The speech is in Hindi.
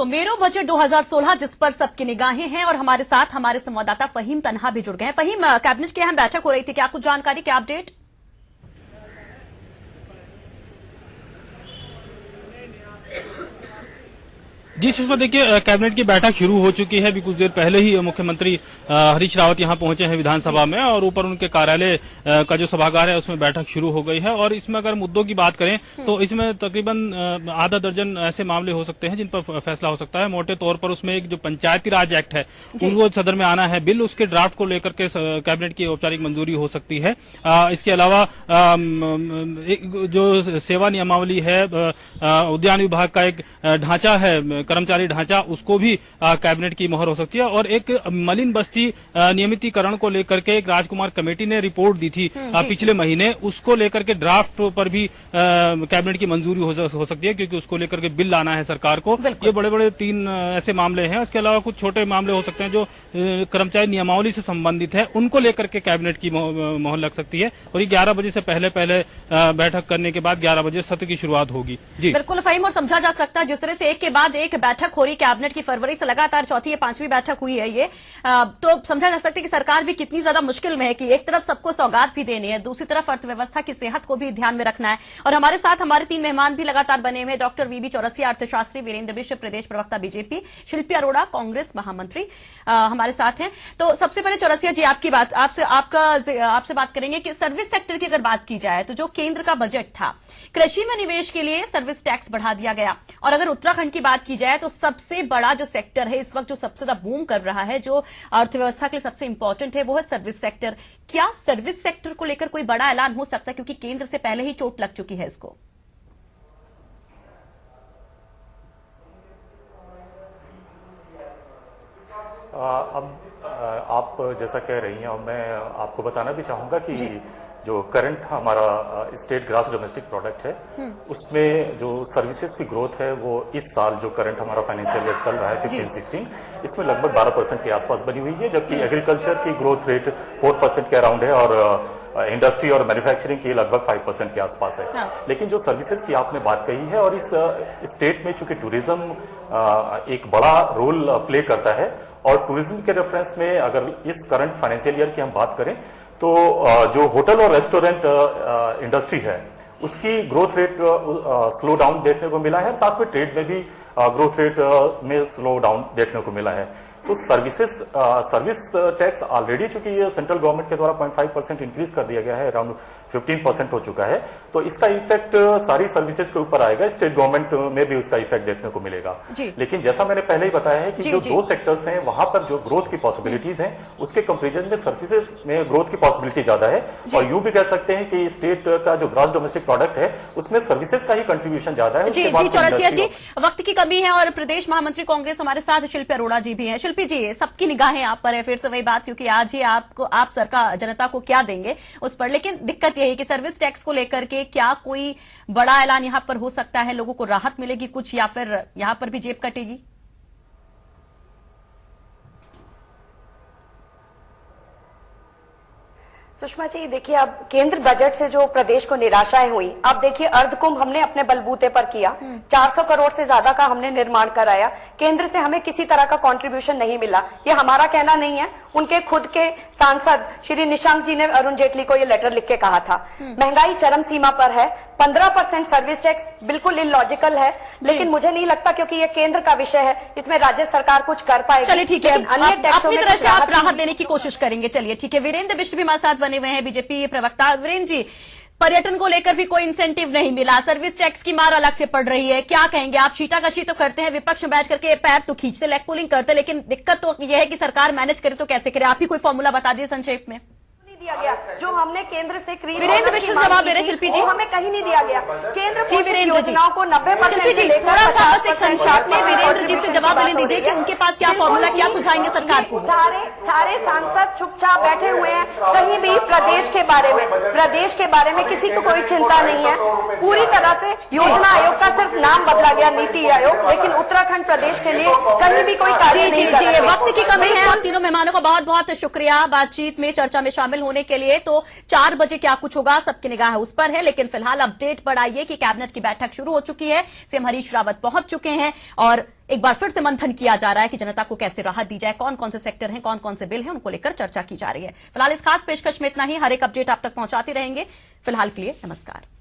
तो मेरो बजट 2016 जिस पर सबकी निगाहें हैं और हमारे साथ हमारे संवाददाता फहीम तन्हा भी जुड़ गए हैं। फहीम, कैबिनेट की अहम बैठक हो रही थी, क्या कुछ जानकारी, क्या अपडेट? जी सुषमा, देखिए कैबिनेट की बैठक शुरू हो चुकी है। अभी कुछ देर पहले ही मुख्यमंत्री हरीश रावत यहां पहुंचे हैं विधानसभा में, और ऊपर उनके कार्यालय का जो सभागार है उसमें बैठक शुरू हो गई है। और इसमें अगर मुद्दों की बात करें तो इसमें तकरीबन आधा दर्जन ऐसे मामले हो सकते हैं जिन पर फैसला हो सकता है। मोटे तौर पर उसमें एक जो पंचायती राज एक्ट है वो सदन में आना है बिल, उसके ड्राफ्ट को लेकर के कैबिनेट की औपचारिक मंजूरी हो सकती है। इसके अलावा जो सेवा नियमावली है, उद्यान विभाग का एक ढांचा है, कर्मचारी ढांचा, उसको भी कैबिनेट की मोहर हो सकती है। और एक मलिन बस्ती नियमितीकरण को लेकर के एक राजकुमार कमेटी ने रिपोर्ट दी थी पिछले महीने, उसको लेकर के ड्राफ्ट पर भी कैबिनेट की मंजूरी हो सकती है, क्योंकि उसको लेकर के बिल लाना है सरकार को। ये बड़े बड़े 3 ऐसे मामले हैं। इसके अलावा कुछ छोटे मामले हो सकते हैं जो कर्मचारी नियमावली से संबंधित है, उनको लेकर के कैबिनेट की मोहर लग सकती है। और ये 11 बजे से पहले बैठक करने के बाद 11 बजे सत्र की शुरुआत होगी। जी बिल्कुल फहीम, और समझा जा सकता है जिस तरह से एक के बाद एक बैठक हो रही कैबिनेट की, फरवरी से लगातार चौथी या 5वीं बैठक हुई है ये, तो समझा जा सकता है कि सरकार भी कितनी ज्यादा मुश्किल में है कि एक तरफ सबको सौगात भी देनी है, दूसरी तरफ अर्थव्यवस्था की सेहत को भी ध्यान में रखना है। और हमारे साथ हमारे 3 मेहमान भी लगातार बने हुए हैं। डॉक्टर वीबी चौरसिया, अर्थशास्त्री, वीरेंद्र मिश्र, प्रदेश प्रवक्ता बीजेपी, शिल्पी अरोड़ा, कांग्रेस महामंत्री हमारे साथ हैं। तो सबसे पहले चौरसिया जी, आपकी बात आपसे बात करेंगे कि सर्विस सेक्टर की अगर बात की जाए तो जो केंद्र का बजट था, कृषि में निवेश के लिए सर्विस टैक्स बढ़ा दिया गया। और अगर उत्तराखंड की बात की जाए तो सबसे बड़ा जो सेक्टर है इस वक्त, जो सबसे ज्यादा बूम कर रहा है, जो अर्थव्यवस्था के लिए सबसे इंपॉर्टेंट है, वो है सर्विस सेक्टर। क्या सर्विस सेक्टर को लेकर कोई बड़ा ऐलान हो सकता है, क्योंकि केंद्र से पहले ही चोट लग चुकी है इसको? अब आप जैसा कह रही हैं, और मैं आपको बताना भी चाहूंगा कि जो करंट हमारा स्टेट ग्रॉस डोमेस्टिक प्रोडक्ट है, उसमें जो सर्विसेज की ग्रोथ है वो इस साल जो करंट हमारा फाइनेंशियल ईयर चल रहा है 15-16, इसमें लगभग 12% के आसपास बनी हुई है। जबकि एग्रीकल्चर की ग्रोथ रेट 4% के अराउंड है, और इंडस्ट्री और मैन्युफैक्चरिंग की लगभग 5% के आसपास है। लेकिन जो सर्विसेज की आपने बात कही है, और इस स्टेट में चूंकि टूरिज्म एक बड़ा रोल प्ले करता है, और टूरिज्म के रेफरेंस में अगर इस करंट फाइनेंशियल ईयर की हम बात करें तो जो होटल और रेस्टोरेंट इंडस्ट्री है उसकी ग्रोथ रेट स्लो डाउन देखने को मिला है। साथ में ट्रेड में भी ग्रोथ रेट में स्लो डाउन देखने को मिला है। तो सर्विस टैक्स ऑलरेडी चूंकि ये सेंट्रल गवर्नमेंट के द्वारा 0.5% इंक्रीज कर दिया गया है, अराउंड 15% हो चुका है, तो इसका इफेक्ट सारी सर्विसेज के ऊपर आएगा। स्टेट गवर्नमेंट में भी उसका इफेक्ट देखने को मिलेगा। लेकिन जैसा मैंने पहले ही बताया है कि जो 2 सेक्टर्स हैं वहां पर जो ग्रोथ की पॉसिबिलिटीज हैं, उसके कंपेरिजन में सर्विसेज में ग्रोथ की पॉसिबिलिटी ज्यादा है। और यूं भी कह सकते हैं कि स्टेट का जो ग्रॉस डोमेस्टिक प्रोडक्ट है उसमें सर्विसेज का ही कंट्रीब्यूशन ज्यादा है। जी चौरसिया जी, वक्त की कमी है और प्रदेश महामंत्री कांग्रेस हमारे साथ शिल्पी अरोड़ा जी भी हैं। शिल्पी जी, सबकी निगाहें आप पर है, फिर से वही बात, क्योंकि आज ही आप सरकार जनता को क्या देंगे उस पर। लेकिन दिक्कत यही कि सर्विस टैक्स को लेकर के क्या कोई बड़ा ऐलान यहां पर हो सकता है, लोगों को राहत मिलेगी कुछ, या फिर यहां पर भी जेब कटेगी? सुषमा जी, देखिए अब केंद्र बजट से जो प्रदेश को निराशाएं हुई, अब देखिए अर्धकुंभ हमने अपने बलबूते पर किया, 400 करोड़ से ज्यादा का हमने निर्माण कराया, केंद्र से हमें किसी तरह का कंट्रीब्यूशन नहीं मिला। ये हमारा कहना नहीं है, उनके खुद के सांसद श्री निशंक जी ने अरुण जेटली को ये लेटर लिख के कहा था। महंगाई चरम सीमा पर है, 15% सर्विस टैक्स बिल्कुल इलॉजिकल है, लेकिन मुझे नहीं लगता, क्योंकि ये केंद्र का विषय है, इसमें राज्य सरकार कुछ कर पाएगी। चलिए ठीक है, अपनी तरह से आप राहत देने की कोशिश करेंगे। चलिए ठीक है, वीरेंद्र मिश्र भी हमारे साथ बने हुए हैं, बीजेपी प्रवक्ता। वीरेंद्र जी, पर्यटन को लेकर भी कोई इंसेंटिव नहीं मिला, सर्विस टैक्स की मार अलग से पड़ रही है, क्या कहेंगे आप? छीटाकशी तो करते हैं, विपक्ष में बैठ करके पैर तो खींचते, लेग पुलिंग करते, लेकिन दिक्कत तो यह है कि सरकार मैनेज करे तो कैसे करे? आप ही कोई फॉर्मूला बता दिए संक्षेप में। दिया गया जो हमने केंद्र से वीरेंद्र मिश्र जवाब दे रहे, शिल्पी जी हमें कहीं नहीं दिया गया। केंद्र जी वीरेंद्र जी, योजनाओं को 90% जी थोड़ा सा बस एक संक्षेप में वीरेंद्र जी से जवाब लेने दीजिए कि उनके पास क्या फॉर्मूला, क्या सुझाएंगे सरकार को? सारे सांसद चुपचाप बैठे हुए हैं, कहीं भी प्रदेश के बारे में किसी को कोई चिंता नहीं है। पूरी तरह से योजना आयोग का सिर्फ नाम बदला गया, नीति आयोग, लेकिन उत्तराखंड प्रदेश के लिए कहीं भी कोई कार्य नहीं कर रहा है। वक्त की कमी है। आप तीनों मेहमानों का बहुत बहुत शुक्रिया बातचीत में, चर्चा में शामिल होने होने के लिए, तो 4 बजे क्या कुछ होगा सबकी निगाह उस पर है। लेकिन फिलहाल अपडेट पर आई है कि कैबिनेट की बैठक शुरू हो चुकी है, सीएम हरीश रावत पहुंच चुके हैं और एक बार फिर से मंथन किया जा रहा है कि जनता को कैसे राहत दी जाए, कौन कौन से सेक्टर हैं, कौन कौन से बिल हैं, उनको लेकर चर्चा की जा रही है। फिलहाल इस खास पेशकश में इतना ही। हर एक अपडेट आप तक पहुंचाते रहेंगे। फिलहाल के लिए नमस्कार।